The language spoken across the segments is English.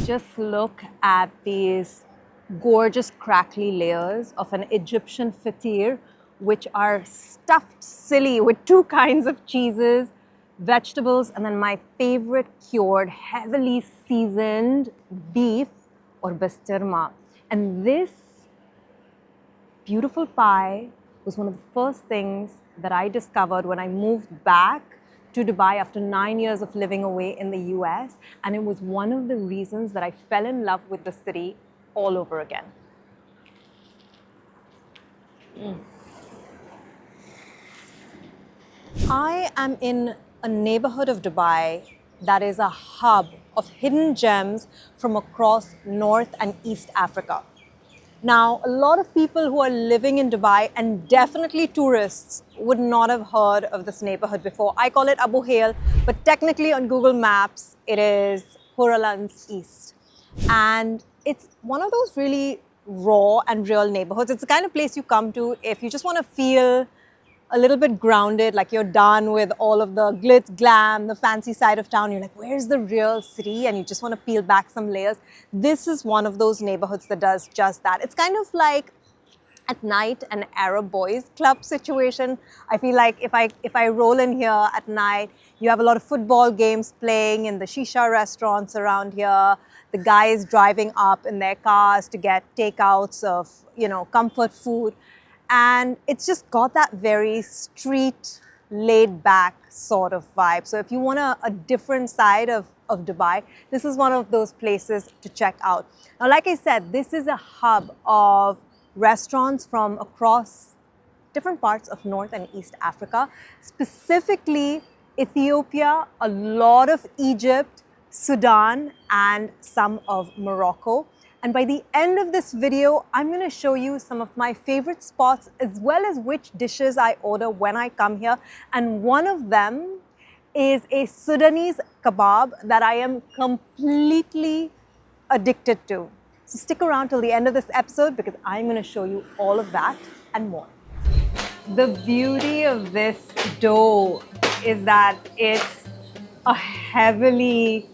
Just look at these gorgeous crackly layers of an Egyptian Feteer, which are stuffed silly with two kinds of cheeses, vegetables, and then my favorite cured, heavily seasoned beef or basturma. And this beautiful pie was one of the first things that I discovered when I moved back to Dubai after 9 years of living away in the US, and it was one of the reasons that I fell in love with the city all over again. I am in a neighborhood of Dubai that is a hub of hidden gems from across North and East Africa. Now, a lot of people who are living in Dubai, and definitely tourists, would not have heard of this neighborhood before. I call it Abu Hail, but technically on Google Maps, it is Hor Al Anz East. And it's one of those really raw and real neighborhoods. It's the kind of place you come to if you just want to feel a little bit grounded, like you're done with all of the glitz, glam, the fancy side of town. You're like, where's the real city? And you just want to peel back some layers. This is one of those neighborhoods that does just that. It's kind of like at night an Arab boys club situation. I feel like if I roll in here at night, you have a lot of football games playing in the shisha restaurants around here. The guys driving up in their cars to get takeouts of, comfort food. And it's just got that very street, laid-back sort of vibe. So if you want a different side of Dubai, this is one of those places to check out. Now, like I said, this is a hub of restaurants from across different parts of North and East Africa, specifically Ethiopia, a lot of Egypt, Sudan, and some of Morocco. And by the end of this video, I'm going to show you some of my favorite spots as well as which dishes I order when I come here. And one of them is a Sudanese kebab that I am completely addicted to. So stick around till the end of this episode because I'm going to show you all of that and more. The beauty of this dough is that it's a heavily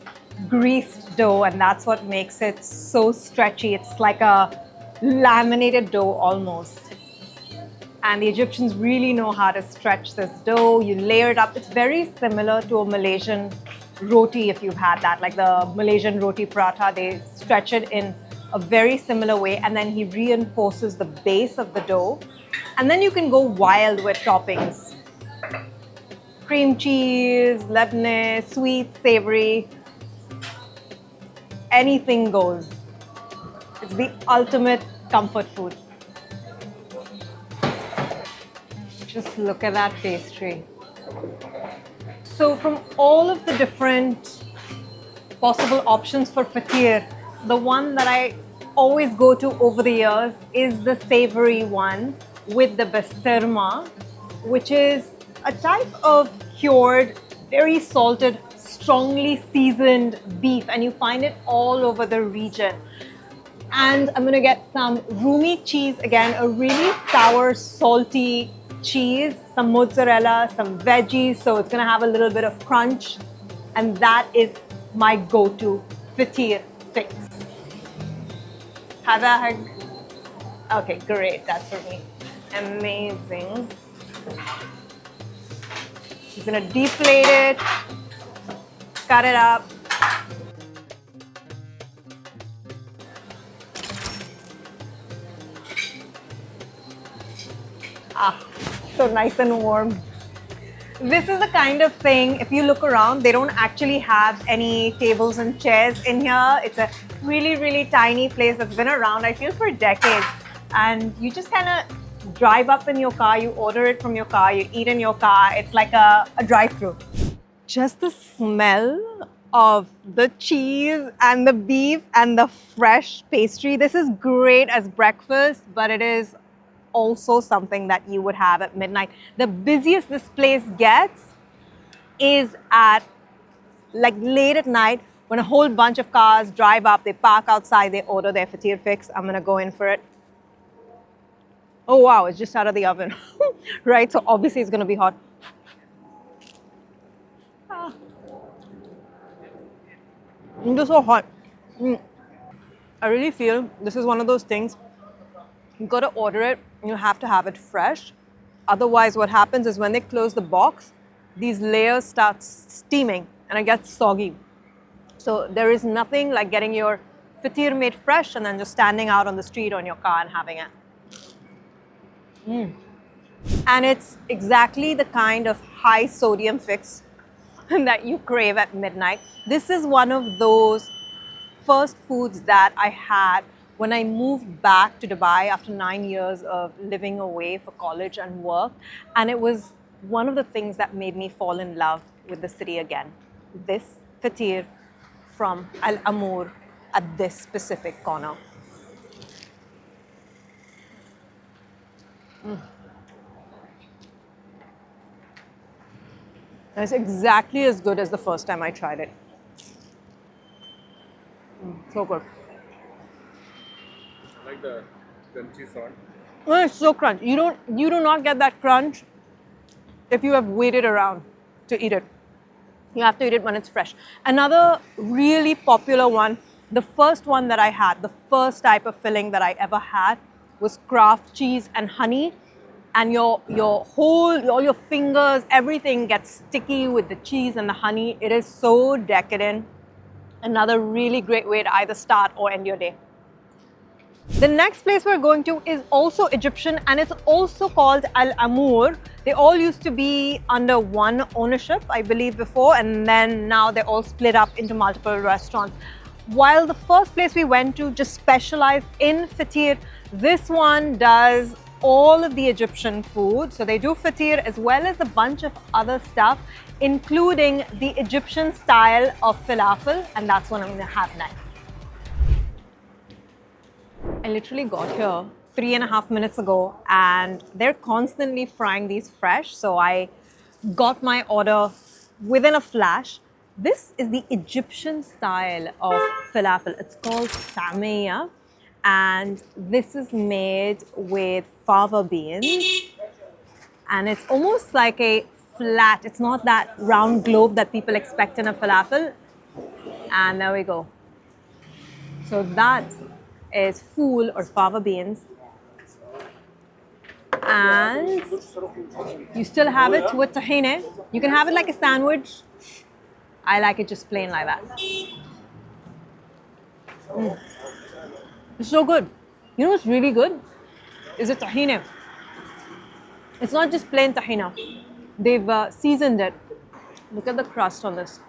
greased dough, and that's what makes it so stretchy. It's like a laminated dough almost. And the Egyptians really know how to stretch this dough. You layer it up. It's very similar to a Malaysian roti if you've had that, like the Malaysian roti paratha. They stretch it in a very similar way, and then he reinforces the base of the dough. And then you can go wild with toppings. Cream cheese, Lebanese, sweet, savory. Anything goes. It's the ultimate comfort food. Just look at that pastry. So from all of the different possible options for Feteer, the one that I always go to over the years is the savory one with the basturma, which is a type of cured, very salted, strongly seasoned beef, and you find it all over the region. And I'm gonna get some roomy cheese, again, a really sour, salty cheese, some mozzarella, some veggies, so it's gonna have a little bit of crunch, and that is my go-to Feteer fix. Have a hug. Okay, great, that's for me. Amazing. Just gonna deflate it. Cut it up. So nice and warm. This is the kind of thing, if you look around, they don't actually have any tables and chairs in here. It's a really, really tiny place that's been around, I feel, for decades. And you just kind of drive up in your car, you order it from your car, you eat in your car. It's like a drive-through. Just the smell of the cheese and the beef and the fresh pastry. This is great as breakfast, but it is also something that you would have at midnight. The busiest this place gets is at like late at night when a whole bunch of cars drive up, they park outside, they order their Feteer fix. I'm gonna go in for it. Oh wow, it's just out of the oven, right? So obviously it's gonna be hot. It's so hot. I really feel this is one of those things, you've got to order it, you have to have it fresh. Otherwise, what happens is when they close the box, these layers start steaming and it gets soggy. So there is nothing like getting your Feteer made fresh and then just standing out on the street or in your car and having it. And it's exactly the kind of high sodium fix that you crave at midnight. This is one of those first foods that I had when I moved back to Dubai after 9 years of living away for college and work. And it was one of the things that made me fall in love with the city again. This Feteer from Al Amour at this specific corner. It's exactly as good as the first time I tried it. So good. I like the crunchy salt. Oh, it's so crunchy. You do not get that crunch if you have waited around to eat it. You have to eat it when it's fresh. Another really popular one, the first one that I had, the first type of filling that I ever had was Kraft cheese and honey. And all your fingers, everything gets sticky with the cheese and the honey. It is so decadent. Another really great way to either start or end your day. The next place we're going to is also Egyptian and it's also called Al Amour. They all used to be under one ownership, I believe, before, and then now they're all split up into multiple restaurants. While the first place we went to just specialized in Feteer, this one does all of the Egyptian food. So they do Feteer as well as a bunch of other stuff, including the Egyptian style of Falafel, and that's what I'm going to have next. I literally got here 3.5 minutes ago and they're constantly frying these fresh. So I got my order within a flash. This is the Egyptian style of falafel. It's called samia. And this is made with fava beans. And it's almost like a flat, it's not that round globe that people expect in a falafel. And there we go. So that is fool or fava beans. And you still have it with tahine. You can have it like a sandwich. I like it just plain like that. It's so good. You know what's really good? Is the tahine. It's not just plain tahina. They've seasoned it. Look at the crust on this.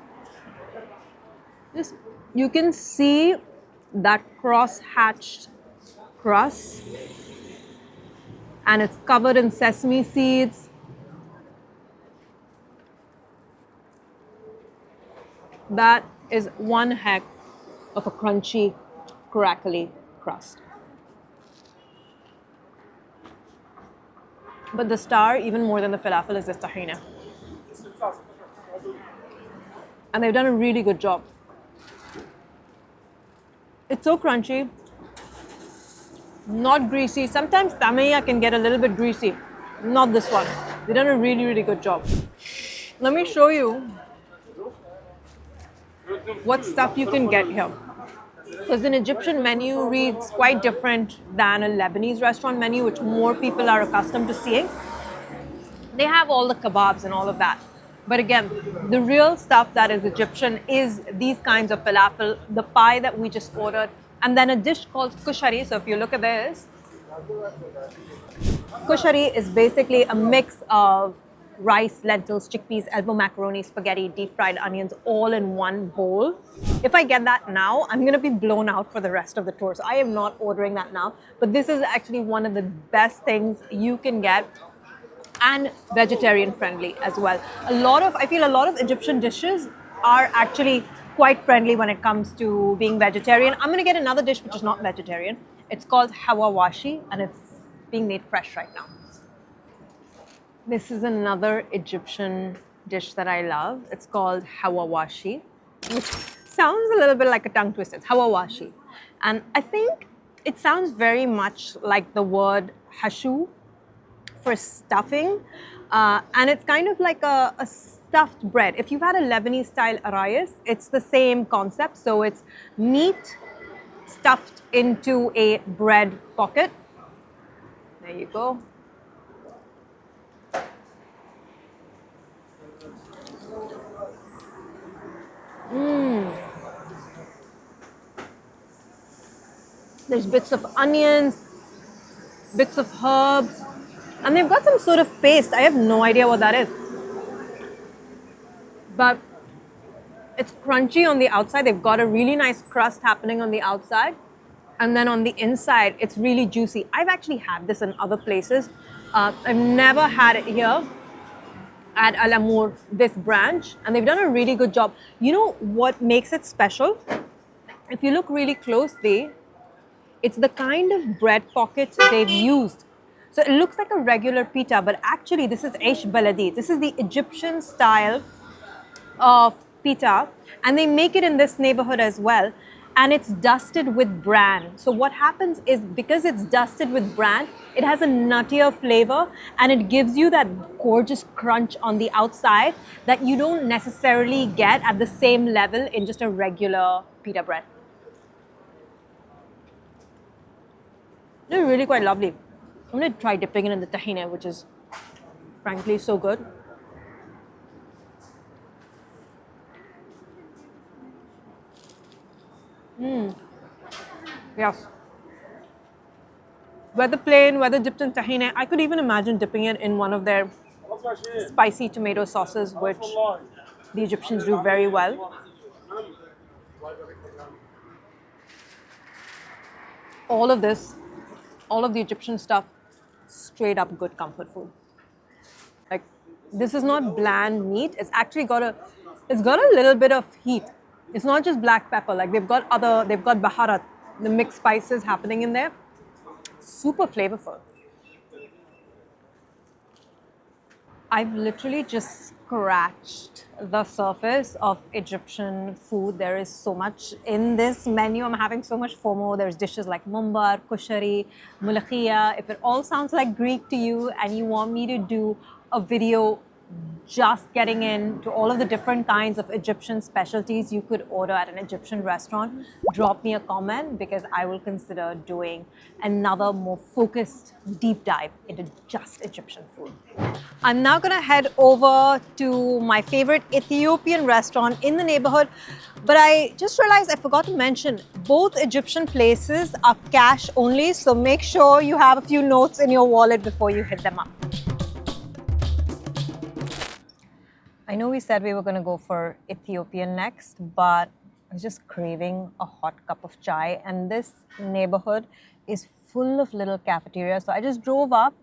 You can see that cross-hatched crust. And it's covered in sesame seeds. That is one heck of a crunchy, crackly crust. But the star, even more than the falafel, is this tahine. And they've done a really good job. It's so crunchy, not greasy. Sometimes tamaya can get a little bit greasy. Not this one. They've done a really, really good job. Let me show you what stuff you can get here. Because an Egyptian menu reads quite different than a Lebanese restaurant menu, which more people are accustomed to seeing. They have all the kebabs and all of that. But again, the real stuff that is Egyptian is these kinds of falafel, the pie that we just ordered, and then a dish called kushari. So if you look at this, kushari is basically a mix of rice, lentils, chickpeas, elbow macaroni, spaghetti, deep fried onions, all in one bowl. If I get that now, I'm going to be blown out for the rest of the tour. So I am not ordering that now. But this is actually one of the best things you can get, and vegetarian friendly as well. I feel a lot of Egyptian dishes are actually quite friendly when it comes to being vegetarian. I'm going to get another dish which is not vegetarian. It's called hawawashi and it's being made fresh right now. This is another Egyptian dish that I love. It's called hawawashi, which sounds a little bit like a tongue twister. It's hawawashi. And I think it sounds very much like the word hashu for stuffing. And it's kind of like a stuffed bread. If you've had a Lebanese style arayes, it's the same concept. So it's meat stuffed into a bread pocket. There you go. There's bits of onions, bits of herbs, and they've got some sort of paste. I have no idea what that is. But it's crunchy on the outside. They've got a really nice crust happening on the outside. And then on the inside, it's really juicy. I've actually had this in other places. I've never had it here at Al Amour, this branch. And they've done a really good job. You know what makes it special? If you look really closely, it's the kind of bread pockets they've used. So it looks like a regular pita, but actually this is Aish Baladi. This is the Egyptian style of pita, and they make it in this neighborhood as well. And it's dusted with bran. So what happens is, because it's dusted with bran, it has a nuttier flavor and it gives you that gorgeous crunch on the outside that you don't necessarily get at the same level in just a regular pita bread. They're really quite lovely. I'm going to try dipping it in the tahine, which is frankly so good. Yes. Whether plain, whether dipped in tahine, I could even imagine dipping it in one of their spicy tomato sauces, which the Egyptians do very well. All of this, all of the Egyptian stuff, straight up good comfort food. Like, this is not bland meat. It's actually got a little bit of heat. It's not just black pepper. Like, they've got baharat, the mixed spices happening in there. Super flavorful. I've literally just scratched the surface of Egyptian food. There is so much in this menu. I'm having so much FOMO. There's dishes like mumbar, kushari, mulakhiya. If it all sounds like Greek to you and you want me to do a video just getting into all of the different kinds of Egyptian specialties you could order at an Egyptian restaurant, drop me a comment, because I will consider doing another more focused deep dive into just Egyptian food. I'm now going to head over to my favorite Ethiopian restaurant in the neighborhood, but I just realized I forgot to mention both Egyptian places are cash only, so make sure you have a few notes in your wallet before you hit them up. I know we said we were going to go for Ethiopian next, but I was just craving a hot cup of chai, and this neighborhood is full of little cafeterias. So I just drove up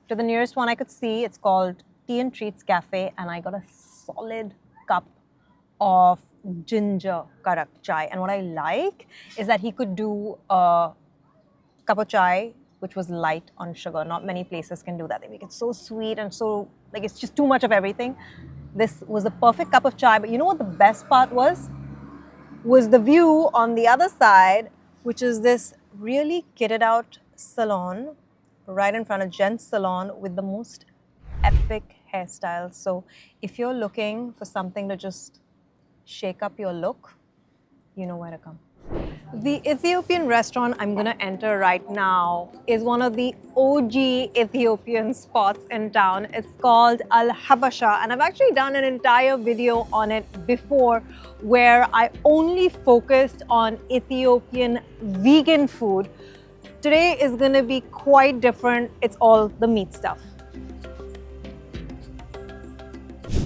to the nearest one I could see. It's called Tea and Treats Cafe, and I got a solid cup of ginger karak chai. And what I like is that he could do a cup of chai which was light on sugar. Not many places can do that. They make it so sweet and so, like, it's just too much of everything. This was the perfect cup of chai, but you know what the best part was? Was the view on the other side, which is this really kitted out salon right in front of Gents Salon with the most epic hairstyles. So if you're looking for something to just shake up your look, you know where to come. The Ethiopian restaurant I'm going to enter right now is one of the OG Ethiopian spots in town. It's called Al Habasha, and I've actually done an entire video on it before where I only focused on Ethiopian vegan food. Today is going to be quite different. It's all the meat stuff.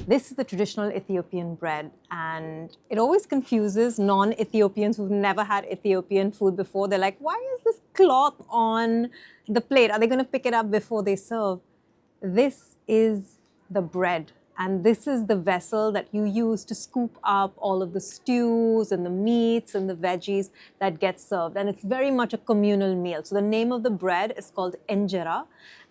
This is the traditional Ethiopian bread, and it always confuses non-Ethiopians who've never had Ethiopian food before. They're like, why is this cloth on the plate? Are they going to pick it up before they serve? This is the bread, and this is the vessel that you use to scoop up all of the stews and the meats and the veggies that get served. And it's very much a communal meal. So the name of the bread is called injera,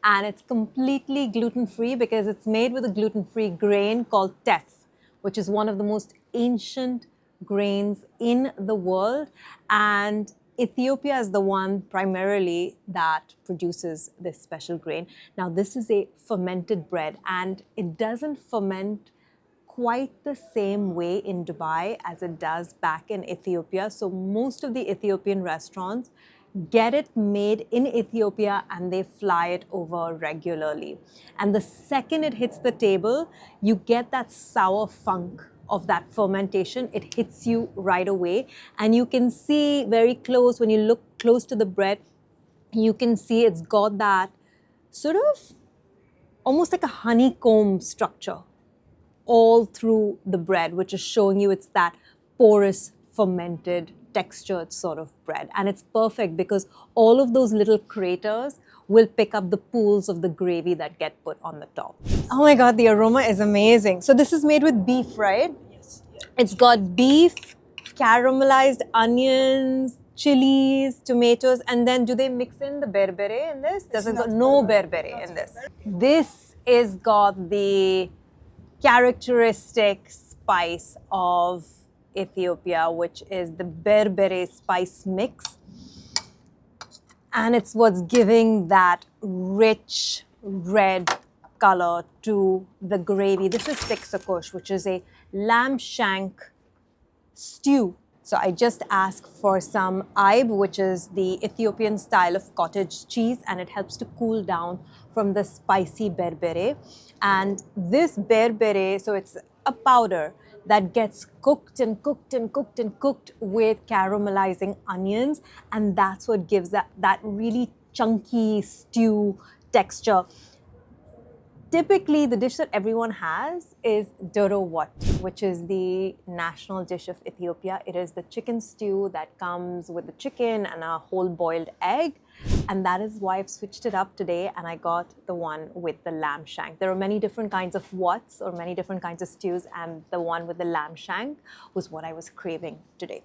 and it's completely gluten-free because it's made with a gluten-free grain called teff, which is one of the most ancient grains in the world. And Ethiopia is the one primarily that produces this special grain. Now, this is a fermented bread, and it doesn't ferment quite the same way in Dubai as it does back in Ethiopia. So most of the Ethiopian restaurants get it made in Ethiopia and they fly it over regularly. And the second it hits the table, you get that sour funk of that fermentation. It hits you right away. And you can see very close, when you look close to the bread, you can see it's got that sort of almost like a honeycomb structure all through the bread, which is showing you it's that porous, fermented, textured sort of bread. And it's perfect because all of those little craters will pick up the pools of the gravy that get put on the top. Oh my God, the aroma is amazing. So this is made with beef, right? Yes. It's got beef, caramelized onions, chilies, tomatoes, and then do they mix in the berbere in this? Does it got no berbere in this? This is got the characteristic spice of Ethiopia, which is the berbere spice mix. And it's what's giving that rich red color to the gravy. This is tiksakush, which is a lamb shank stew. So I just asked for some aib, which is the Ethiopian style of cottage cheese, and it helps to cool down from the spicy berbere. And this berbere, so it's a powder that gets cooked and cooked and cooked and cooked with caramelizing onions, and that's what gives that really chunky stew texture. Typically, the dish that everyone has is doro wat, which is the national dish of Ethiopia. It is the chicken stew that comes with the chicken and a whole boiled egg. And that is why I've switched it up today and I got the one with the lamb shank. There are many different kinds of wats or many different kinds of stews, and the one with the lamb shank was what I was craving today.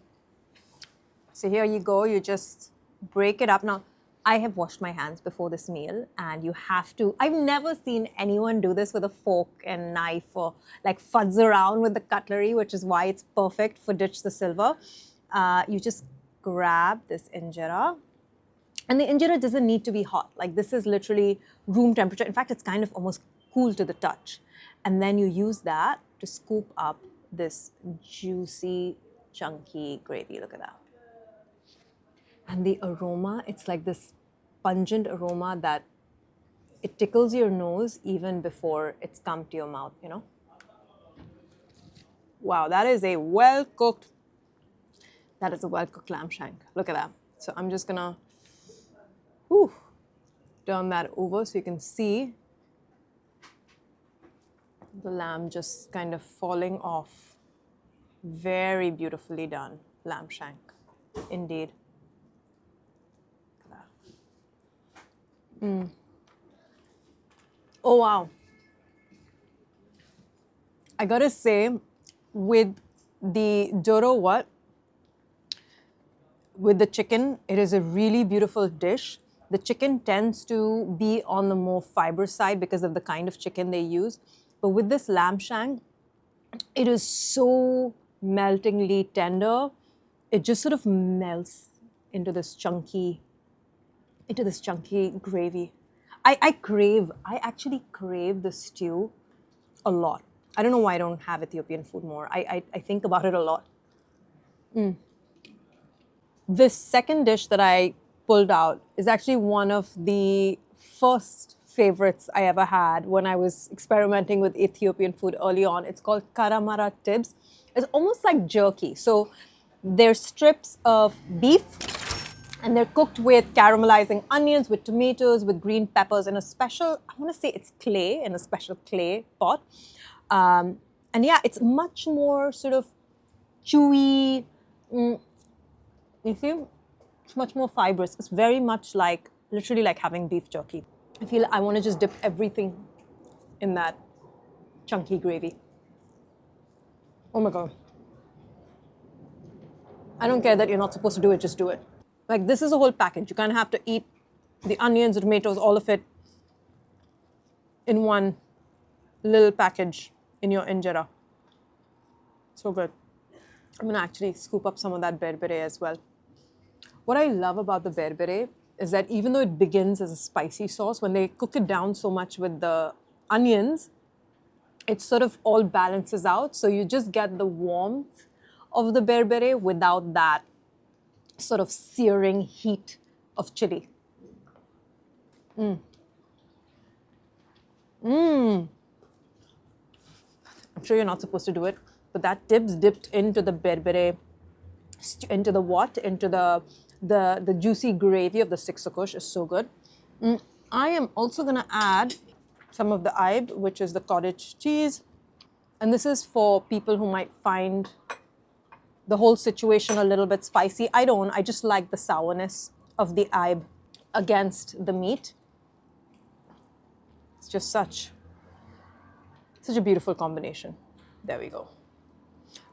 So here you go, you just break it up. Now, I have washed my hands before this meal, and you have to. I've never seen anyone do this with a fork and knife or like fudge around with the cutlery, which is why it's perfect for Ditch the Silver. You just grab this injera, and the injera doesn't need to be hot. Like, this is literally room temperature. In fact, it's kind of almost cool to the touch. And then you use that to scoop up this juicy, chunky gravy. Look at that. And the aroma, it's like this pungent aroma that it tickles your nose even before it's come to your mouth, you know? Wow, that is a well-cooked lamb shank. Look at that. So I'm just gonna turn that over so you can see the lamb just kind of falling off. Very beautifully done lamb shank, indeed. Oh, wow. I gotta say, with the doro wat, with the chicken, it is a really beautiful dish. The chicken tends to be on the more fiber side because of the kind of chicken they use. But with this lamb shank, it is so meltingly tender. It just sort of melts into this chunky gravy. I actually crave the stew a lot. I don't know why I don't have Ethiopian food more. I think about it a lot. This second dish that I pulled out is actually one of the first favorites I ever had when I was experimenting with Ethiopian food early on. It's called karamara tibs. It's almost like jerky. So they're strips of beef, and they're cooked with caramelizing onions, with tomatoes, with green peppers in a special, I want to say it's clay, in a special clay pot. And yeah, it's much more sort of chewy. You see? It's much more fibrous. It's very much like, literally like having beef jerky. I feel I want to just dip everything in that chunky gravy. Oh my God. I don't care that you're not supposed to do it, just do it. Like, this is a whole package. You kind of have to eat the onions, the tomatoes, all of it in one little package in your injera. So good. I'm going to actually scoop up some of that berbere as well. What I love about the berbere is that even though it begins as a spicy sauce, when they cook it down so much with the onions, it sort of all balances out. So you just get the warmth of the berbere without that sort of searing heat of chili. I'm sure you're not supposed to do it, but that tips dipped into the berbere, into the what? Into the juicy gravy of the siksakush is so good. I am also gonna add some of the aib, which is the cottage cheese. And this is for people who might find the whole situation a little bit spicy. I don't, I just like the sourness of the aib against the meat. It's just such a beautiful combination. There we go.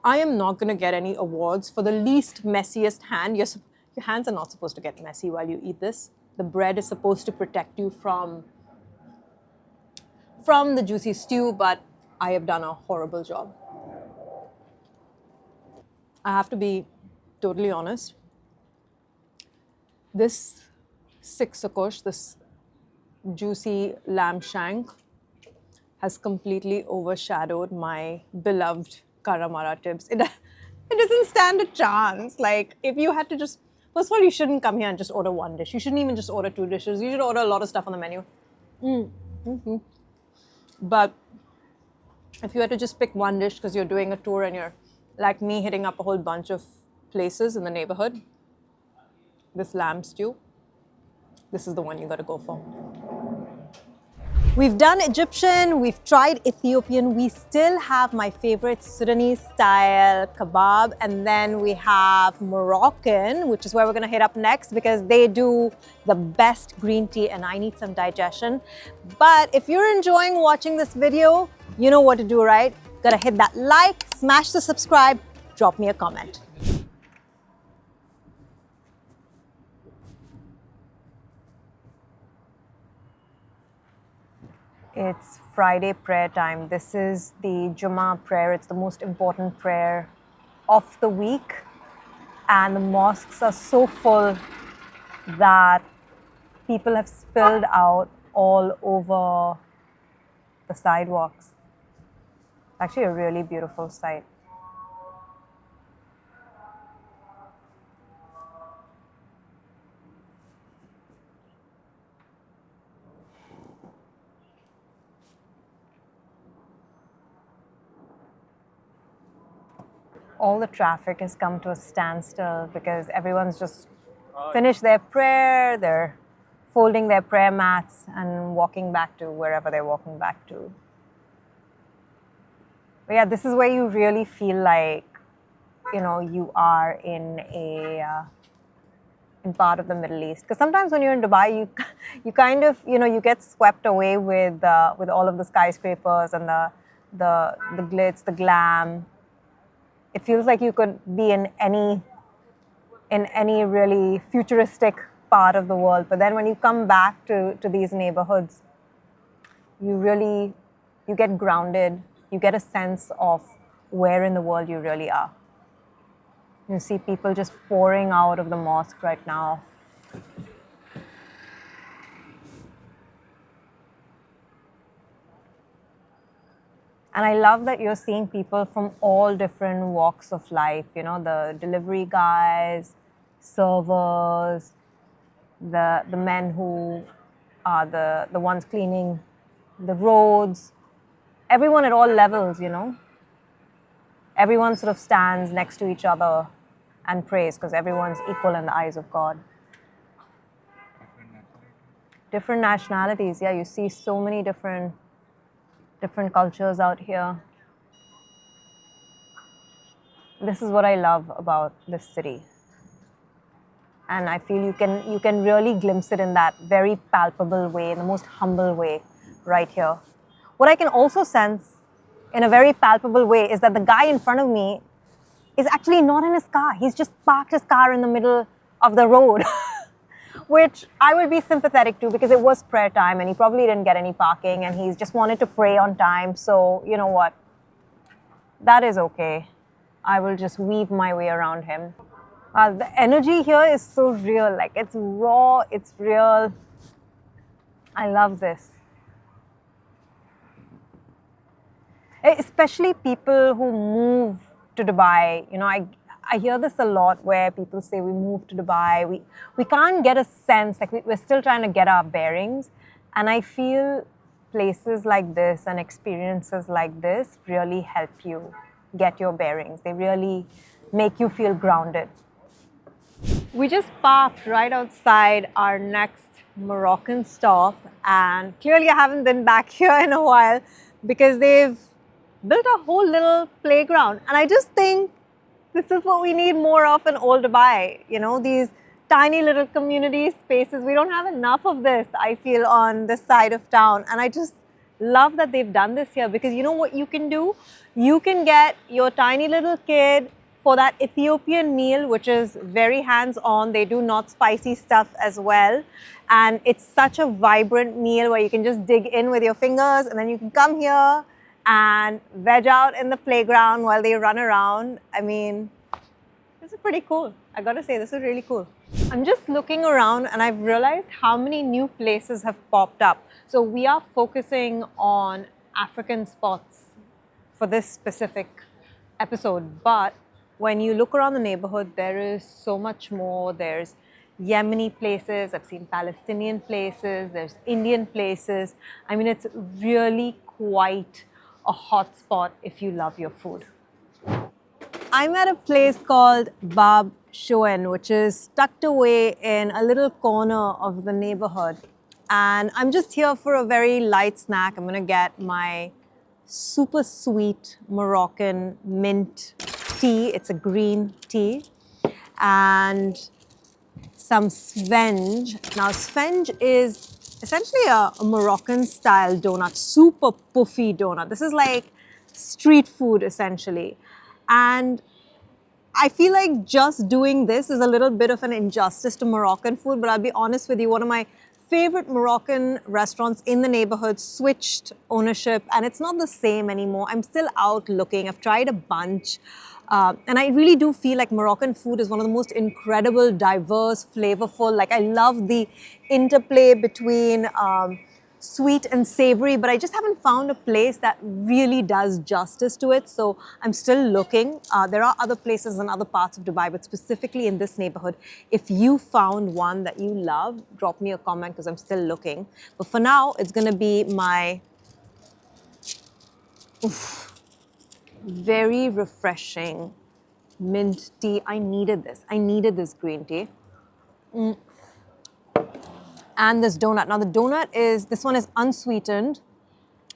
I am not going to get any awards for the least messiest hand. Your hands are not supposed to get messy while you eat this. The bread is supposed to protect you from the juicy stew, but I have done a horrible job. I have to be totally honest. This siksakush, this juicy lamb shank, has completely overshadowed my beloved karamara tips. It doesn't stand a chance. Like, if you had to just, first of all, you shouldn't come here and just order one dish. You shouldn't even just order 2 dishes. You should order a lot of stuff on the menu. But if you had to just pick one dish because you're doing a tour and you're like me hitting up a whole bunch of places in the neighborhood, this lamb stew, this is the one you got to go for. We've done Egyptian, we've tried Ethiopian, we still have my favorite Sudanese style kebab, and then we have Moroccan, which is where we're gonna hit up next because they do the best green tea and I need some digestion. But if you're enjoying watching this video, you know what to do, right? Gotta hit that like, smash the subscribe, drop me a comment. It's Friday prayer time. This is the Juma Prayer. It's the most important prayer of the week. And the mosques are so full that people have spilled out all over the sidewalks. Actually, a really beautiful sight. All the traffic has come to a standstill because everyone's just finished their prayer, they're folding their prayer mats and walking back to wherever they're walking back to. But yeah, this is where you really feel like, you know, you are in part of the Middle East. Because sometimes when you're in Dubai, you kind of, you know, you get swept away with all of the skyscrapers and the glitz, the glam. It feels like you could be in any really futuristic part of the world. But then when you come back to these neighborhoods, you get grounded. You get a sense of where in the world you really are. You see people just pouring out of the mosque right now. And I love that you're seeing people from all different walks of life, you know, the delivery guys, servers, the men who are the ones cleaning the roads, everyone at all levels, you know. Everyone sort of stands next to each other and prays because everyone's equal in the eyes of God. Different nationalities, yeah, you see so many different cultures out here. This is what I love about this city. And I feel you can really glimpse it in that very palpable way, in the most humble way right here. What I can also sense in a very palpable way is that the guy in front of me is actually not in his car. He's just parked his car in the middle of the road. Which I would be sympathetic to because it was prayer time and he probably didn't get any parking and he's just wanted to pray on time. So, you know what? That is okay. I will just weave my way around him. The energy here is so real. Like, it's raw, it's real. I love this. Especially people who move to Dubai. You know, I hear this a lot where people say we moved to Dubai. We can't get a sense, like we're still trying to get our bearings. And I feel places like this and experiences like this really help you get your bearings. They really make you feel grounded. We just parked right outside our next Moroccan stop, and clearly I haven't been back here in a while because they've built a whole little playground. And I just think this is what we need more of in Old Dubai, you know, these tiny little community spaces. We don't have enough of this, I feel, on this side of town. And I just love that they've done this here, because you know what you can do? You can get your tiny little kid for that Ethiopian meal, which is very hands-on. They do not spicy stuff as well. And it's such a vibrant meal where you can just dig in with your fingers, and then you can come here and veg out in the playground while they run around. I mean, this is pretty cool. I gotta say, this is really cool. I'm just looking around and I've realized how many new places have popped up. So we are focusing on African spots for this specific episode, but when you look around the neighborhood, there is so much more. There's Yemeni places, I've seen Palestinian places, there's Indian places. I mean, it's really quite a hot spot if you love your food. I'm at a place called Bab Shoen, which is tucked away in a little corner of the neighborhood. And I'm just here for a very light snack. I'm gonna get my super sweet Moroccan mint tea. It's a green tea. And some svenge. Now, svenge is essentially a Moroccan style donut, super puffy donut. This is like street food essentially. And I feel like just doing this is a little bit of an injustice to Moroccan food, but I'll be honest with you, one of my favorite Moroccan restaurants in the neighborhood switched ownership, and it's not the same anymore. I'm still out looking. I've tried a bunch. And I really do feel like Moroccan food is one of the most incredible, diverse, flavorful. Like, I love the interplay between sweet and savory, but I just haven't found a place that really does justice to it. So I'm still looking. There are other places in other parts of Dubai, but specifically in this neighborhood, if you found one that you love, drop me a comment because I'm still looking. But for now, it's going to be my very refreshing mint tea. I needed this. I needed this green tea. And this donut. Now the donut this one is unsweetened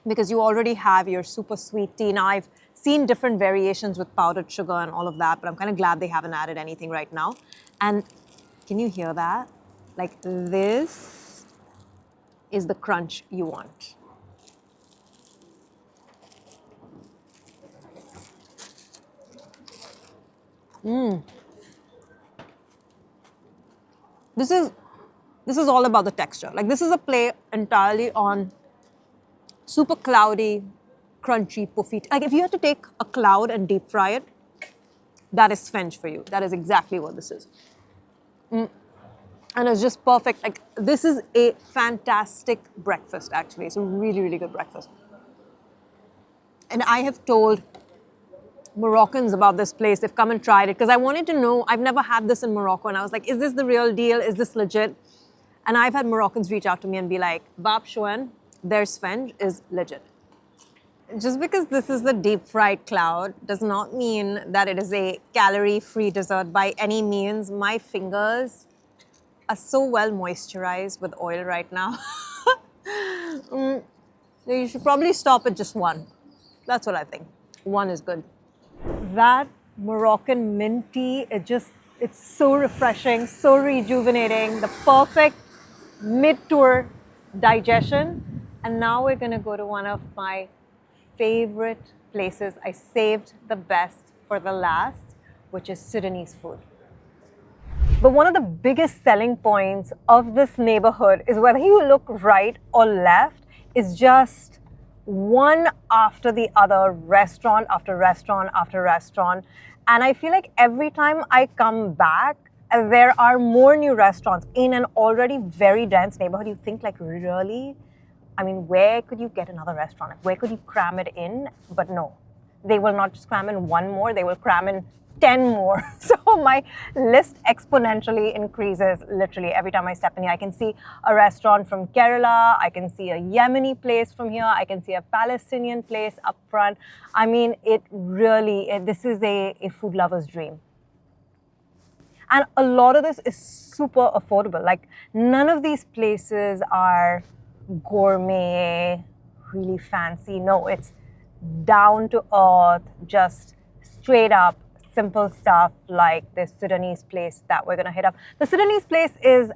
because you already have your super sweet tea. Now I've seen different variations with powdered sugar and all of that, but I'm kind of glad they haven't added anything right now. And can you hear that? Like, this is the crunch you want. This is all about the texture. Like, this is a play entirely on super cloudy, crunchy, puffy. Like, if you had to take a cloud and deep fry it, that is Svenge for you. That is exactly what this is. And it's just perfect. Like, this is a fantastic breakfast, actually. It's a really, really good breakfast. And I have told Moroccans about this place. They've come and tried it because I wanted to know. I've never had this in Morocco, and I was like, is this the real deal? Is this legit? And I've had Moroccans reach out to me and be like, Bab Shoen, their Svenge is legit. Just because this is a deep fried cloud does not mean that it is a calorie-free dessert by any means. My fingers are so well moisturized with oil right now. So you should probably stop at just one. That's what I think. One is good. That Moroccan mint tea, it's so refreshing, so rejuvenating, the perfect mid-tour digestion. And now we're going to go to one of my favorite places. I saved the best for the last, which is Sudanese food. But one of the biggest selling points of this neighborhood is whether you look right or left, is just one after the other, restaurant after restaurant after restaurant. And I feel like every time I come back, there are more new restaurants in an already very dense neighborhood. You think, like, really? I mean, where could you get another restaurant? Like, where could you cram it in? But no, they will not just cram in one more, they will cram in 10 more. So my list exponentially increases literally every time I step in here. I can see a restaurant from Kerala, I can see a Yemeni place from here, I can see a Palestinian place up front. I mean, this is a food lover's dream. And a lot of this is super affordable. Like, none of these places are gourmet, really fancy. No, it's down to earth, just straight up simple stuff like this Sudanese place that we're gonna hit up. The Sudanese place is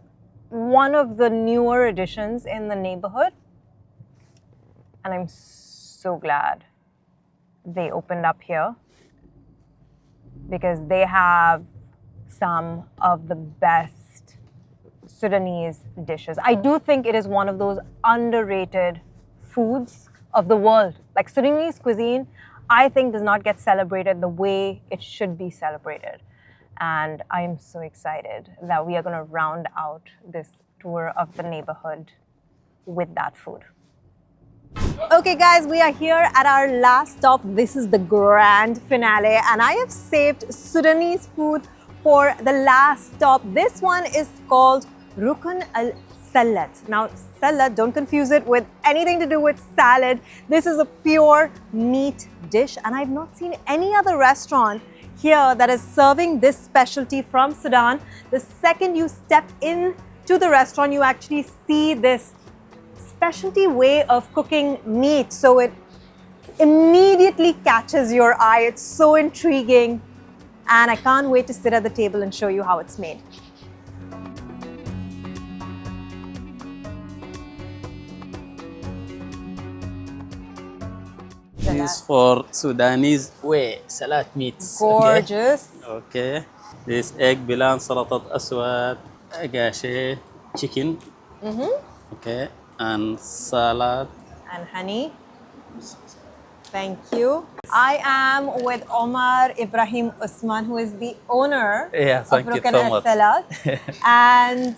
one of the newer additions in the neighborhood. And I'm so glad they opened up here because they have some of the best Sudanese dishes. I do think it is one of those underrated foods of the world. Like, Sudanese cuisine, I think, does not get celebrated the way it should be celebrated. And I'm so excited that we are going to round out this tour of the neighborhood with that food. Okay guys, we are here at our last stop. This is the grand finale, and I have saved Sudanese food for the last stop. This one is called Moroccan salad. Now, salad, don't confuse it with anything to do with salad. This is a pure meat dish, and I've not seen any other restaurant here that is serving this specialty from Sudan. The second you step into the restaurant, you actually see this specialty way of cooking meat. So it immediately catches your eye. It's so intriguing, and I can't wait to sit at the table and show you how it's made. This is for Sudanese way salad meats. Gorgeous. Okay. This egg bilan, salatat aswad, gashi, chicken. Okay. And salad. And honey. Thank you. I am with Omar Ibrahim Usman, who is the owner of Moroccan Salad. And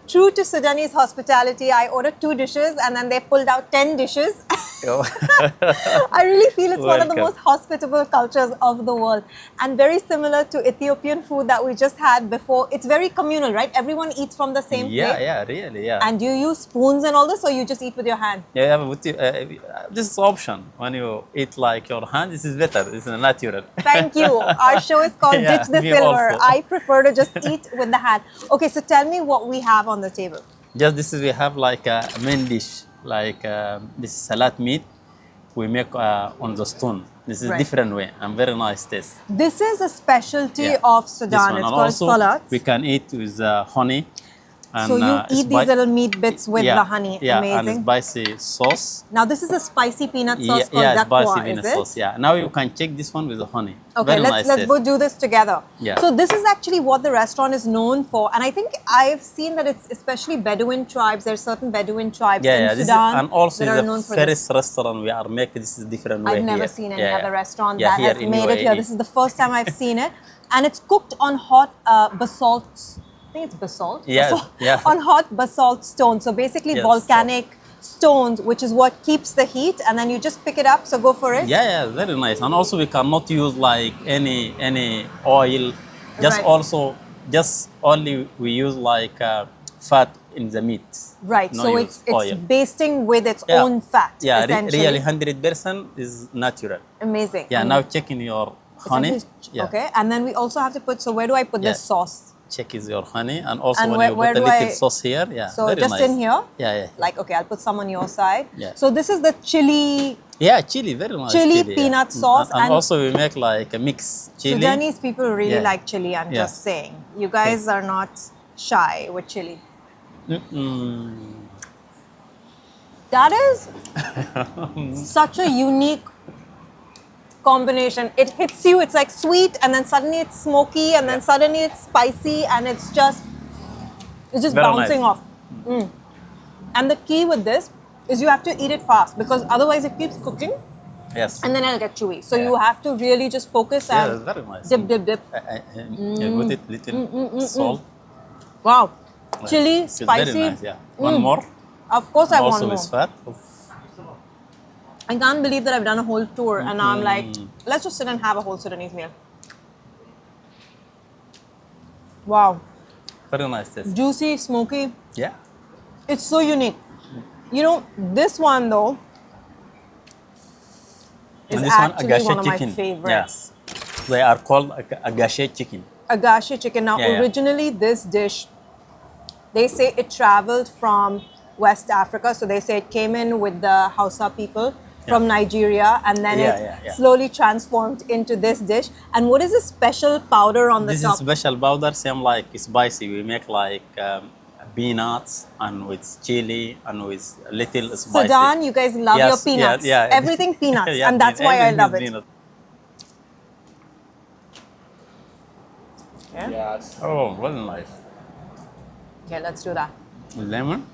true to Sudanese hospitality, I ordered 2 dishes and then they pulled out 10 dishes. I really feel it's one of the most hospitable cultures of the world, and very similar to Ethiopian food that we just had before. It's very communal, right? Everyone eats from the same plate. Yeah, really, yeah. And do you use spoons and all this, or you just eat with your hand? Yeah, but this is option. When you eat like your hand, this is better. This is natural. Thank you. Our show is called Ditch the Silver. Also. I prefer to just eat with the hand. Okay, so tell me what we have on the table. Just this is, we have like a main dish, like this salad meat we make on the stone. This is different way and very nice taste. This is a specialty of Sudan. It's called salat. We can eat with honey. And, so you eat these little meat bits with the honey. Yeah, amazing. and spicy sauce. Now this is a spicy peanut sauce called spicy dakwa, peanut is it? sauce. Yeah. Now you can check this one with the honey. Okay, let's go do this together. Yeah. So this is actually what the restaurant is known for, and I think I've seen that it's especially Bedouin tribes. There's certain Bedouin tribes in Sudan and also that are known for this. First restaurant we are making this is different way. I've never here. seen any other restaurant Yeah, that has made it here. This is the first time I've seen it, and it's cooked on hot basalt. I think it's basalt. Yeah. On hot basalt stone. So basically volcanic stones, which is what keeps the heat, and then you just pick it up. So go for it. Yeah, very nice. And also we cannot use like any oil. Just only we use like fat in the meat. Right. No so it's oil. basting with its own fat. Yeah, essentially. really 100% is natural. Amazing. Yeah. Now checking your honey. Okay. And then we also have to put. So where do I put this sauce? Check is your honey, and also and when where, you put a little sauce here, so very just nice. in here, Like okay, I'll put some on your side. Yeah. So this is the chili. Yeah, chili, very nice. Chili peanut sauce, and also we make like a mix chili. Sudanese people really like chili. I'm just saying, you guys are not shy with chili. That is such a unique combination. It hits you, it's like sweet, and then suddenly it's smoky, and then suddenly it's spicy, and it's just very bouncing off. And the key with this is you have to eat it fast, because otherwise it keeps cooking. Yes. And then it'll get chewy. So you have to really just focus and very nice. dip. Put it little salt. Wow. Chili, It's spicy. very nice, One more. Of course, I want Also more. with fat. I can't believe that I've done a whole tour and now I'm like, let's just sit and have a whole Sudanese meal. Wow. Very nice taste. Juicy, smoky. Yeah. It's so unique. You know, this one though is And this one, actually agache one of my chicken. favorites. Yeah. They are called agache chicken. Agache chicken. Now, Yeah, yeah. originally this dish, they say it traveled from West Africa. So they say it came in with the Hausa people from Nigeria and then it slowly transformed into this dish. And what is this special powder on the This top? is special powder, same like spicy. We make like peanuts and with chili and with a little spicy. Sudan, you guys love your Yes, peanuts. yeah. Everything peanuts. Yeah, and that's why I everything love is it. peanut. Yeah? Yes. Oh, very nice. Okay, let's do that. Lemon.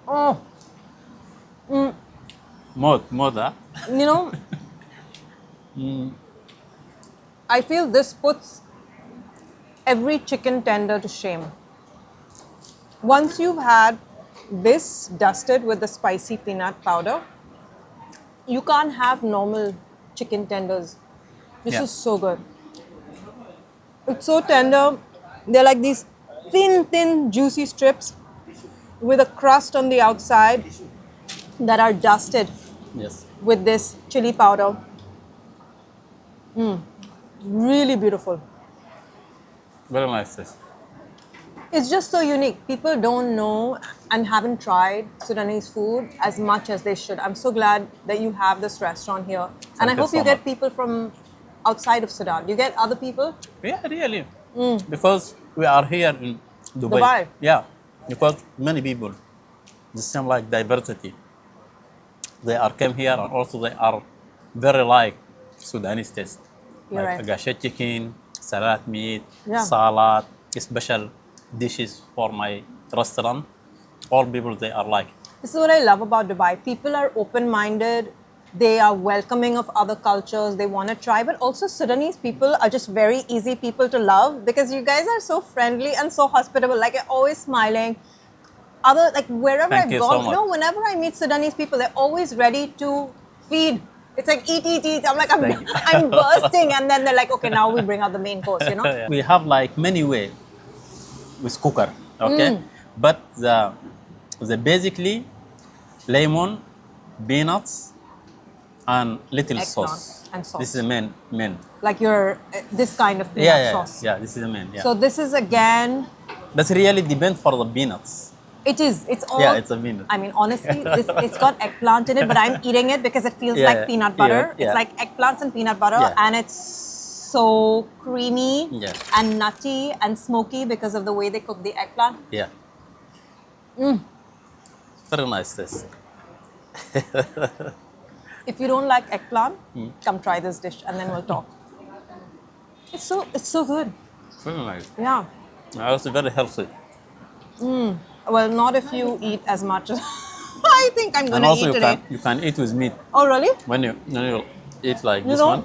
Oh, More that. you know, I feel this puts every chicken tender to shame. Once you've had this dusted with the spicy peanut powder, you can't have normal chicken tenders. This Yeah. is so good. It's so tender. They're like these thin, juicy strips with a crust on the outside that are dusted Yes. with this chili powder. Really beautiful. Very nice taste. It's just so unique. People don't know and haven't tried Sudanese food as much as they should. I'm so glad that you have this restaurant here. And I Thank you hope so you get much. people from outside of Sudan. You get other people? Yeah, really. Because we are here in Dubai. Dubai. Yeah, because many people, the same like diversity. They are came here and also they are very like Sudanese taste. You're like right. agache chicken, salad meat, Yeah. salad, special dishes for my restaurant. All people they are like. This is what I love about Dubai. People are open-minded. They are welcoming of other cultures. They want to try. But also Sudanese people are just very easy people to love because you guys are so friendly and so hospitable. Like you're always smiling. Wherever Thank I've you gone, so much. whenever I meet Sudanese people, they're always ready to feed. It's like eat. I'm like, Thank you. I'm bursting. And then they're like, okay, now we bring out the main course, you know? We have like many way with cooker, okay? But the basically lemon, peanuts, and little Eggplant sauce. and sauce. This is the main. Like your, this kind of peanut sauce. Yeah, this is the main. Yeah. So this is again, That's really depend for the peanuts. it is. It's all. Yeah, it's a peanut. I mean, honestly, it's got eggplant in it, but I'm eating it because it feels Yeah, like yeah, peanut butter. yeah. It's like eggplants and peanut butter, Yeah. and it's so creamy Yeah. and nutty and smoky because of the way they cook the eggplant. Yeah. Very nice taste. If you don't like eggplant, come try this dish, and then we'll talk. It's so good. Very nice. Yeah. Also very healthy. Well, not if you eat as much as I think I'm And gonna also eat you today. can eat with meat Oh, really? when you eat like You this know, one.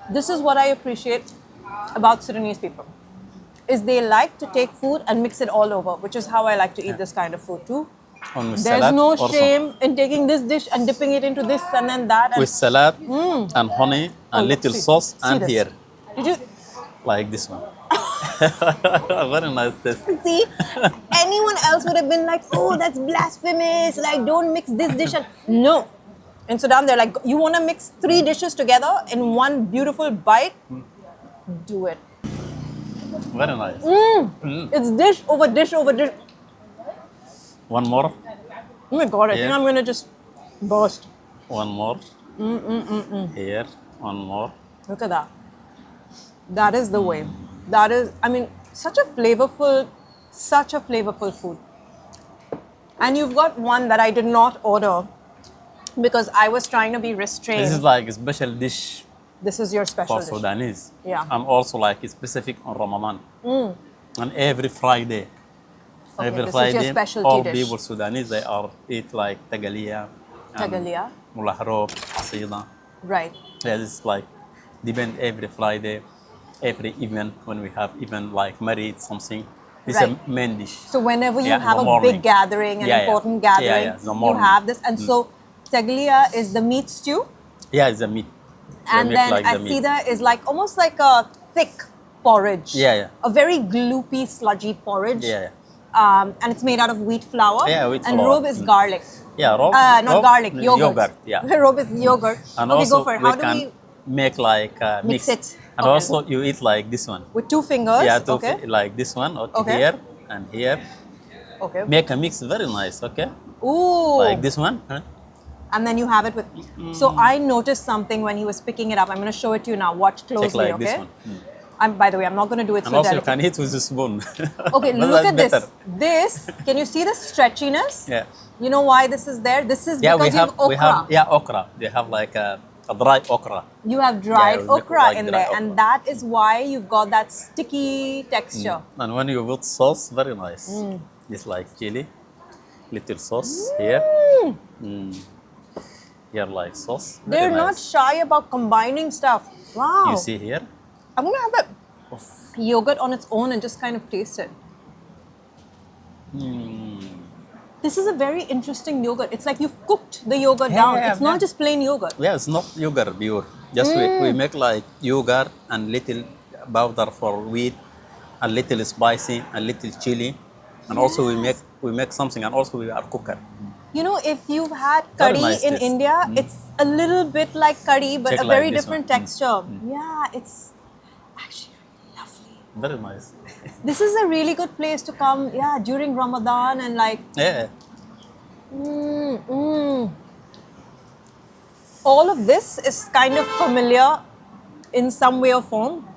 This is what I appreciate about Sudanese people, is they like to take food and mix it all over, which is how I like to eat this kind of food too. On with There's salad no also. shame in taking this dish and dipping it into this and then that. And With salad and honey and Oh, little see- sauce see and this. here, Did you like this one. Very nice taste. see? Anyone else would have been like, oh, that's blasphemous. Like, don't mix this dish. And no. In Sudan, they're like, you want to mix 3 dishes together in one beautiful bite? Do it. Very nice. It's dish over dish over dish. One more. Oh my God, I think Yeah. I'm going to just burst. One more. Here. One more. Look at that. That is the way. That is, I mean, such a flavorful food. And you've got one that I did not order because I was trying to be restrained. This is like a special dish This is your special for dish. Sudanese. Yeah. And also like specific on Ramadan. And every Friday. Okay, Every this is Friday, your specialty all dish. people Sudanese, they are eat like tagalia. Tagalia? Mulahrob, asida. Right. Yeah, this is like depend every Friday, every event when we have event like married something, It's Right. a main dish. So whenever you Yeah, in have the a morning. big gathering, an Yeah, yeah. important Yeah, gathering, yeah, the you morning. have this. And so taglia is the meat stew, Yeah, it's a meat. They and make then like the meat. asida is like almost like a thick porridge. Yeah, yeah. A very gloopy, sludgy porridge. Yeah, And it's made out of wheat flour. Yeah, wheat and flour. robe is garlic. yeah. Rob, Not garlic, yogurt. Yogurt, yeah. Robe is yogurt. And Okay, also go for it. we How do can we make like mix it? And Okay. also you eat like this one. With 2 fingers? Yeah, Okay. like this one. Okay. Here and here. Okay. Make a mix very nice. Okay. Ooh. Like this one. Huh? And then you have it with. So I noticed something when he was picking it up. I'm going to show it to you now. Watch closely, Check like okay? this one. By the way, I'm not going to do it And so also you delicate. can eat with a spoon. Okay, But look at that's this. better. This, can you see the stretchiness? Yeah. You know why this is there? This is Yeah, because you have okra. okra. They have like a dry okra. You have dried Yeah, okra like in dry there, okra. and that is why you've got that sticky texture. And when you put sauce, very nice. It's like chili, little sauce here. Here like sauce. Very They're not nice. shy about combining stuff. Wow. You see here? I'm going to have that yogurt on its own and just kind of taste it. This is a very interesting yogurt. It's like you've cooked the yogurt down. yeah, It's not yeah. just plain yogurt. Yeah, it's not yogurt pure. Just we make like yogurt and little powder for wheat, a little spicy, a little chili, and also we make something, and also we are cooker. You know, if you've had Very curry nice in taste. India, it's a little bit like curry, but Check a like very this different one. texture. Yeah, it's actually really lovely. Very nice. This is a really good place to come, yeah, during Ramadan and like, Yeah. all of this is kind of familiar in some way or form.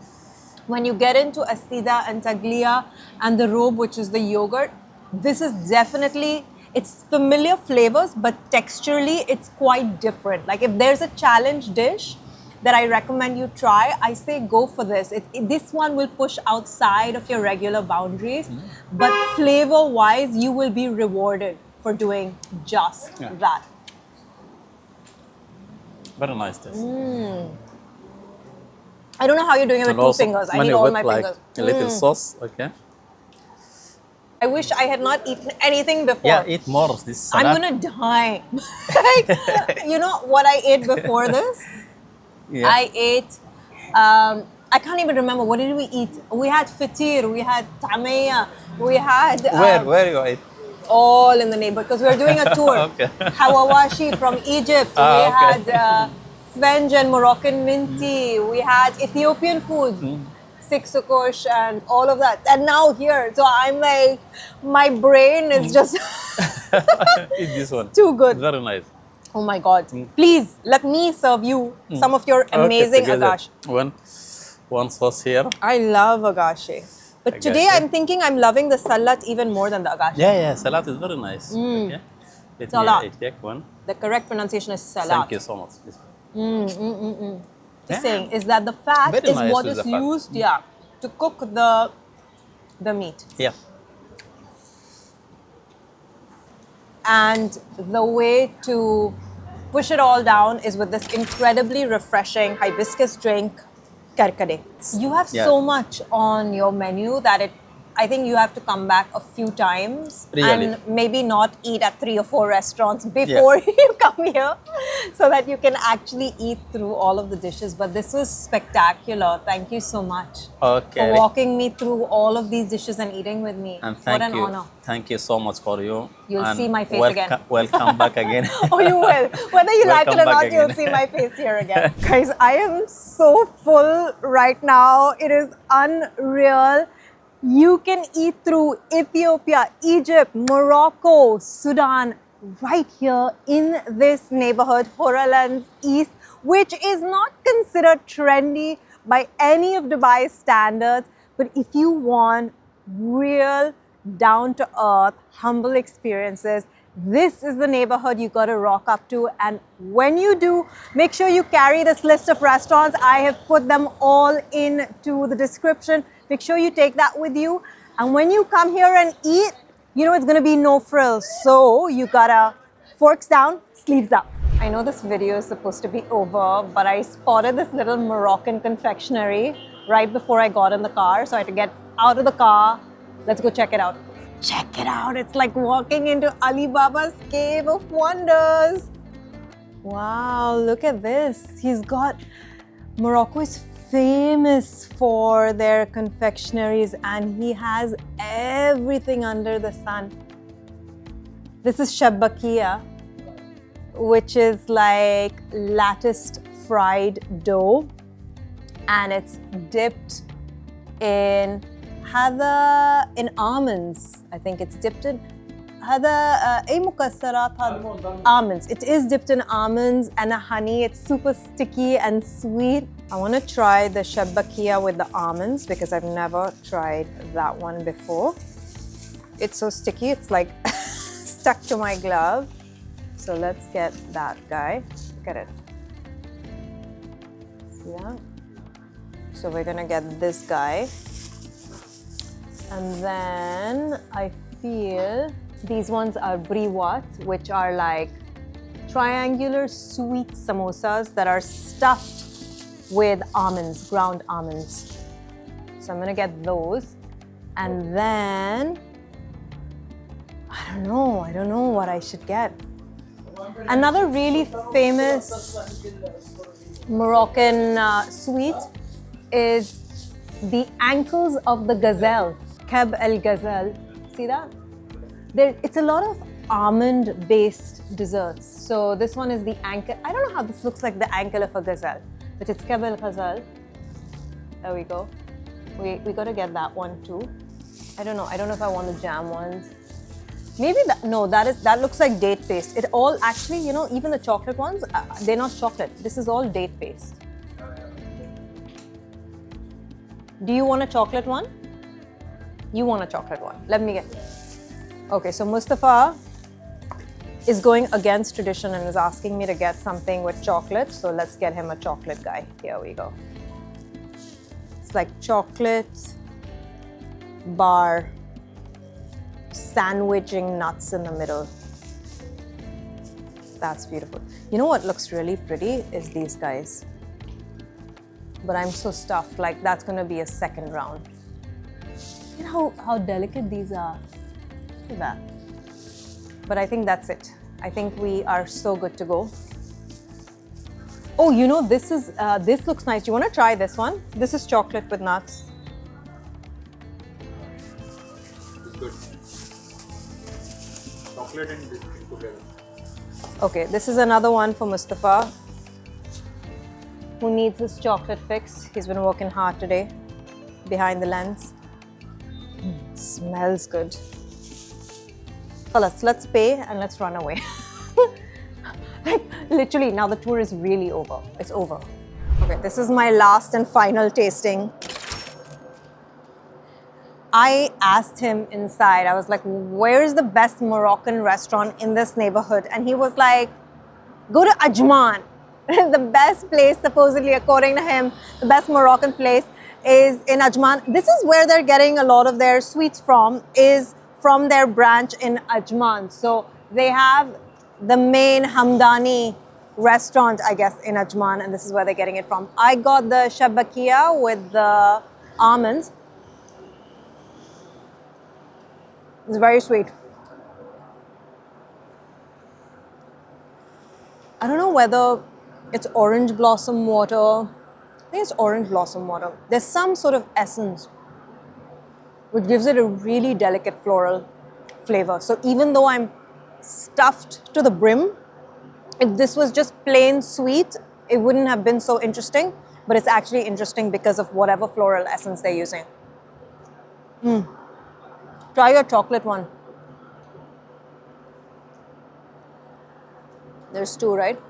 When you get into asida and taglia and the robe, which is the yogurt, this is definitely, it's familiar flavors, but texturally it's quite different. Like if there's a challenge dish that I recommend you try, I say go for this. This one will push outside of your regular boundaries, but flavor-wise, you will be rewarded for doing just that. Very nice taste. I don't know how you're doing it with And 2 also, fingers. I when need you all put my like fingers. a little sauce, okay? I wish I had not eaten anything before. Yeah, eat more. This salad. I'm gonna die. Like, you know what I ate before this? Yeah. I ate, I can't even remember, what did we eat? We had Feteer, we had tameya, we had... Where you eat? all in the neighborhood, because we were doing a tour. Okay. Hawawashi from Egypt, we okay. had Svenj and Moroccan minty, we had Ethiopian food, Siksukush and all of that. And now here, so I'm like, my brain is just Eat this one. too good. Very nice. Oh my God. Please, let me serve you some of your amazing together. agash. One sauce here. I love agashi. But today Agashi. I'm thinking I'm loving the salat even more than the agashi. Yeah, salad is very nice. Okay. Let Salat. me take one. The correct pronunciation is salat. Thank you so much. Just saying is that the fat Very is nice what with is the fat. used, to cook the meat. Yeah. And the way to push it all down is with this incredibly refreshing hibiscus drink, karkade. You have so much on your menu that I think you have to come back a few times Really? and maybe not eat at 3 or 4 restaurants before you come here so that you can actually eat through all of the dishes. But this was spectacular. Thank you so much Okay. for walking me through all of these dishes and eating with me. And what thank an you. honor. Thank you so much for you. You'll And see my face again. Welcome back again. Oh, you will. Whether you like it Welcome or not, back you'll again. see my face here again. Guys, I am so full right now. It is unreal. You can eat through Ethiopia, Egypt, Morocco, Sudan, right here in this neighborhood, Hor Al Anz East, which is not considered trendy by any of Dubai's standards. But if you want real, down-to-earth, humble experiences, this is the neighborhood you got to rock up to. And when you do, make sure you carry this list of restaurants. I have put them all into the description. Make sure you take that with you. And when you come here and eat, you know it's going to be no frills. So you got to forks down, sleeves up. I know this video is supposed to be over, but I spotted this little Moroccan confectionery right before I got in the car. So I had to get out of the car, Let's go check it out. Check it out. It's like walking into Alibaba's Cave of Wonders. Wow, look at this. Morocco is famous for their confectionaries and he has everything under the sun. This is shabakia, which is like latticed fried dough, and it's dipped in almonds. I think it's dipped in almonds. It is dipped in almonds and a honey. It's super sticky and sweet. I want to try the shabakia with the almonds because I've never tried that one before. It's so sticky, it's like stuck to my glove. So let's get that guy. Look at it. Yeah. So we're gonna get this guy. And then I feel these ones are briwat, which are like triangular sweet samosas that are stuffed with almonds, ground almonds. So I'm gonna get those. And then, I don't know what I should get. Another really famous Moroccan sweet is the ankles of the gazelle, keb el gazelle. See that? It's a lot of almond-based desserts. So this one is the ankle. I don't know how this looks like the ankle of a gazelle, but it's keb el gazelle. There we go. We gotta get that one too. I don't know if I want the jam ones. Maybe that looks like date paste. It all actually, even the chocolate ones, they're not chocolate. This is all date paste. Do you want a chocolate one? You want a chocolate one. Let me get. Okay, so Mustafa is going against tradition and is asking me to get something with chocolate. So let's get him a chocolate guy. Here we go. It's like chocolate bar, sandwiching nuts in the middle. That's beautiful. You know what looks really pretty is these guys. But I'm so stuffed, like that's gonna be a second round. You know how delicate these are. Look at that. But I think that's it. I think we are so good to go. Oh, this looks nice. You wanna try this one? This is chocolate with nuts. It's good. Chocolate and this together. Okay, this is another one for Mustafa, who needs his chocolate fix. He's been working hard today, behind the lens. Smells good. Let's pay and let's run away. Like, literally, now the tour is really over. It's over. Okay, this is my last and final tasting. I asked him inside, I was like, where's the best Moroccan restaurant in this neighborhood? And he was like, go to Ajman. The best place, supposedly, according to him, the best Moroccan place is in Ajman. This is where they're getting a lot of their sweets from, is from their branch in Ajman. So they have the main Hamdani restaurant, I guess, in Ajman, and this is where they're getting it from. I got the shabakia with the almonds. It's very sweet. I don't know whether it's orange blossom water. I think it's orange blossom water. There's some sort of essence which gives it a really delicate floral flavor. So even though I'm stuffed to the brim, if this was just plain sweet, it wouldn't have been so interesting, but it's actually interesting because of whatever floral essence they're using. Try your chocolate one. There's two, right?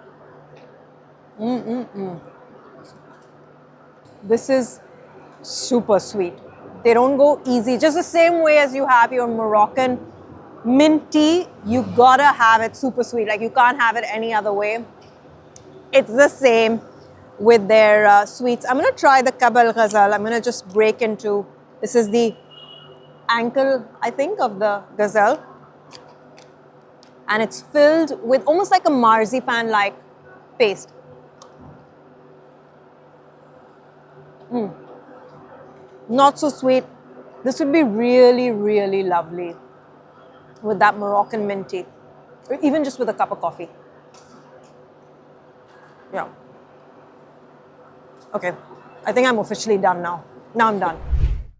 This is super sweet. They don't go easy. Just the same way as you have your Moroccan mint tea, you gotta have it super sweet. Like, you can't have it any other way. It's the same with their sweets. I'm gonna try the keb el ghazal. I'm gonna just break into, this is the ankle, I think, of the gazelle. And it's filled with almost like a marzipan-like paste. Not so sweet, This would be really, really lovely with that Moroccan mint tea, or even just with a cup of coffee. Yeah. Okay, I think I'm officially done now. Now I'm done.